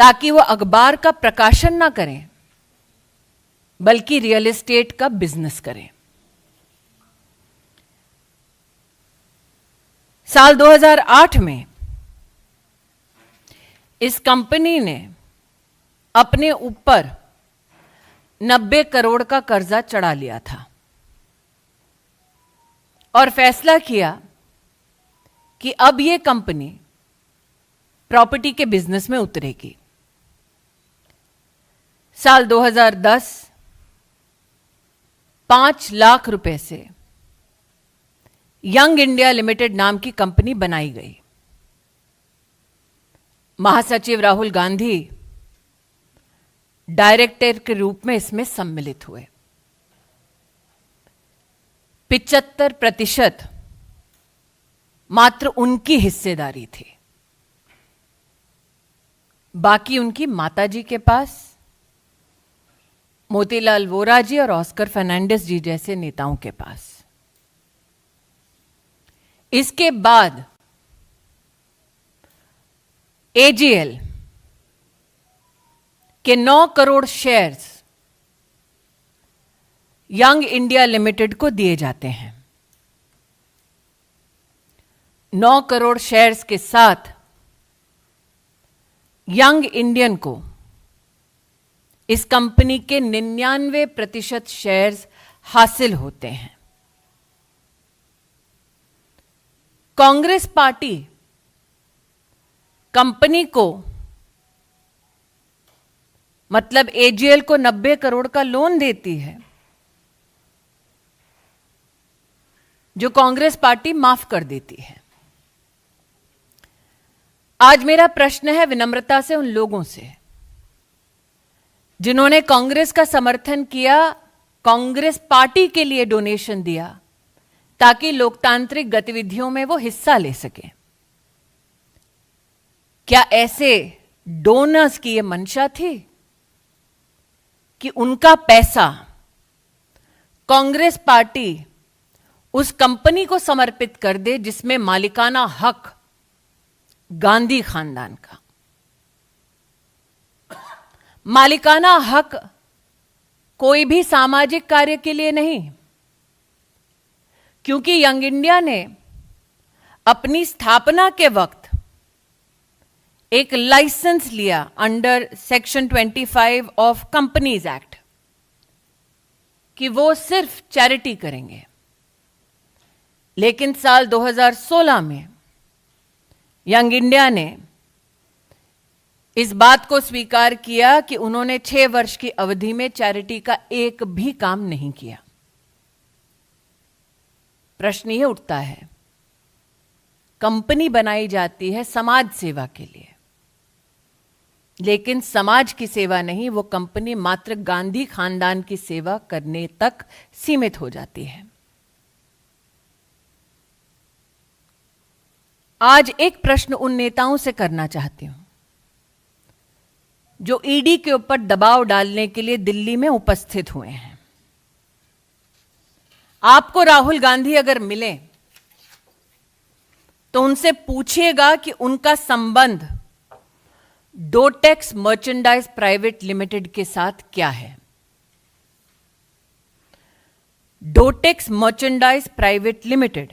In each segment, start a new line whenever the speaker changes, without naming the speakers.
ताकि वो अखबार का प्रकाशन ना करें बल्कि रियल एस्टेट का बिजनेस करें। साल 2008 में इस कंपनी ने अपने ऊपर 90 करोड़ का कर्जा चढ़ा लिया था और फैसला किया कि अब यह कंपनी प्रॉपर्टी के बिजनेस में उतरेगी। साल 2010 5 लाख रुपए से यंग इंडिया लिमिटेड नाम की कंपनी बनाई गई। महासचिव राहुल गांधी डायरेक्टर के रूप में इसमें सम्मिलित हुए। 75% मात्र उनकी हिस्सेदारी थी, बाकी उनकी माताजी के पास, मोतीलाल वोरा जी और ऑस्कर फर्नांडिस जी जैसे नेताओं के पास। इसके बाद एजीएल के 9 crore shares young India limited को दिए जाते हैं। 9 करोड़ शेयर्स के साथ यंग इंडियन को इस कंपनी के 99% शेयर्स हासिल होते हैं। कांग्रेस पार्टी कंपनी को, मतलब एजीएल को 90 करोड़ का लोन देती है, जो कांग्रेस पार्टी माफ कर देती है। आज मेरा प्रश्न है विनम्रता से उन लोगों से जिन्होंने कांग्रेस का समर्थन किया, कांग्रेस पार्टी के लिए डोनेशन दिया ताकि लोकतांत्रिक गतिविधियों में वो हिस्सा ले सके। क्या ऐसे डोनर्स की ये मंशा थी कि उनका पैसा कांग्रेस पार्टी उस कंपनी को समर्पित कर दे जिसमें मालिकाना हक गांधी खानदान का? मालिकाना हक कोई भी सामाजिक कार्य के लिए नहीं, क्योंकि यंग इंडिया ने अपनी स्थापना के वक्त एक लाइसेंस लिया under section 25 of companies act कि वो सिर्फ चैरिटी करेंगे। लेकिन साल 2016 में यंग इंडिया ने इस बात को स्वीकार किया कि उन्होंने 6 वर्ष की अवधि में चैरिटी का एक भी काम नहीं किया। प्रश्न यह उठता है, कंपनी बनाई जाती है समाज सेवा के लिए, लेकिन समाज की सेवा नहीं, वो कंपनी मात्र गांधी खानदान की सेवा करने तक सीमित हो जाती है। आज एक प्रश्न उन नेताओं से करना चाहती हूं जो ईडी के ऊपर दबाव डालने के लिए दिल्ली में उपस्थित हुए हैं। आपको राहुल गांधी अगर मिले तो उनसे पूछिएगा कि उनका संबंध डोटेक्स मर्चेंडाइज प्राइवेट लिमिटेड के साथ क्या है। डोटेक्स मर्चेंडाइज प्राइवेट लिमिटेड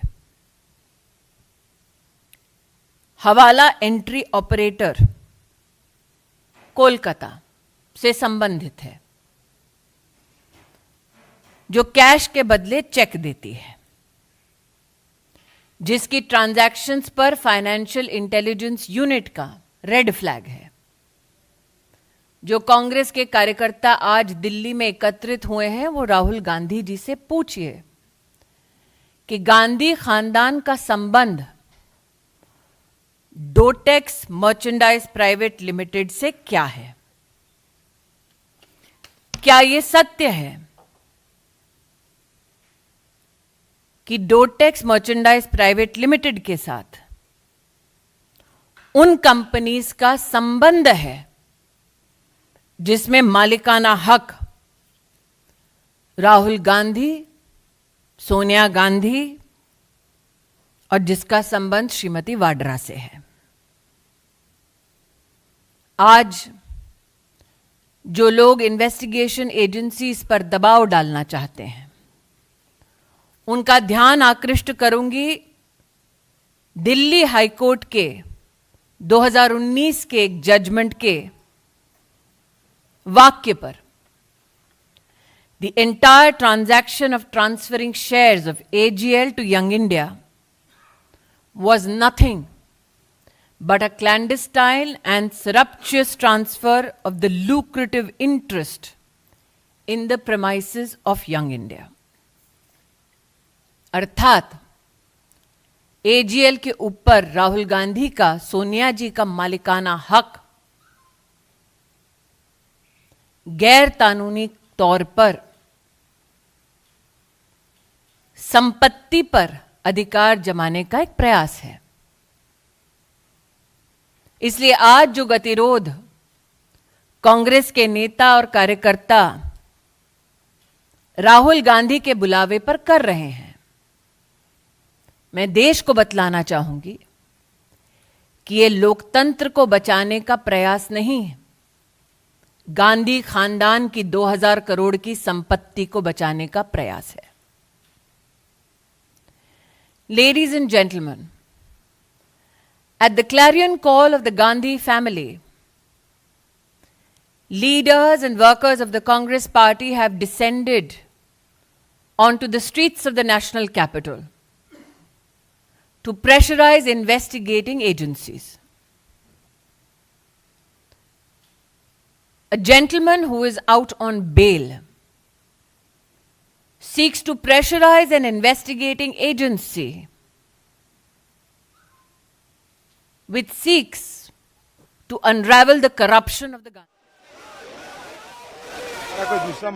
हवाला एंट्री ऑपरेटर कोलकाता से संबंधित है, जो कैश के बदले चेक देती है, जिसकी ट्रांजैक्शंस पर फाइनेंशियल इंटेलिजेंस यूनिट का रेड फ्लैग है। जो कांग्रेस के कार्यकर्ता आज दिल्ली में एकत्रित हुए हैं, वो राहुल गांधी जी से पूछिए कि गांधी खानदान का संबंध डोटेक्स मर्चेंडाइज प्राइवेट लिमिटेड से क्या है। क्या यह सत्य है कि डोटेक्स मर्चेंडाइज प्राइवेट लिमिटेड के साथ उन कंपनीज का संबंध है जिसमें मालिकाना हक राहुल गांधी, सोनिया गांधी और जिसका संबंध श्रीमती वाड्रा से है? आज जो लोग इन्वेस्टिगेशन एजेंसीज पर दबाव डालना चाहते हैं, उनका ध्यान आकृष्ट करूंगी दिल्ली हाईकोर्ट के 2019 के एक जजमेंट के वाक्य पर। The entire transaction of transferring shares of AGL to Young India was nothing but a clandestine and surreptitious transfer of the lucrative interest in the premises of Young India. अर्थात AGL के ऊपर राहुल गांधी का, सोनिया जी का मालिकाना हक गैर कानूनी तौर पर संपत्ति पर अधिकार जमाने का एक प्रयास है। इसलिए आज जो गतिरोध कांग्रेस के नेता और कार्यकर्ता राहुल गांधी के बुलावे पर कर रहे हैं, मैं देश को बतलाना चाहूंगी कि ये लोकतंत्र को बचाने का प्रयास नहीं है, गांधी खानदान की 2000 करोड़ की संपत्ति को बचाने का प्रयास है। Ladies and gentlemen, at the clarion call of the Gandhi family, leaders and workers of the Congress party have descended onto the streets of the national capital to pressurize investigating agencies. A gentleman who is out on bail seeks to pressurize an investigating agency which seeks to unravel the corruption of the government.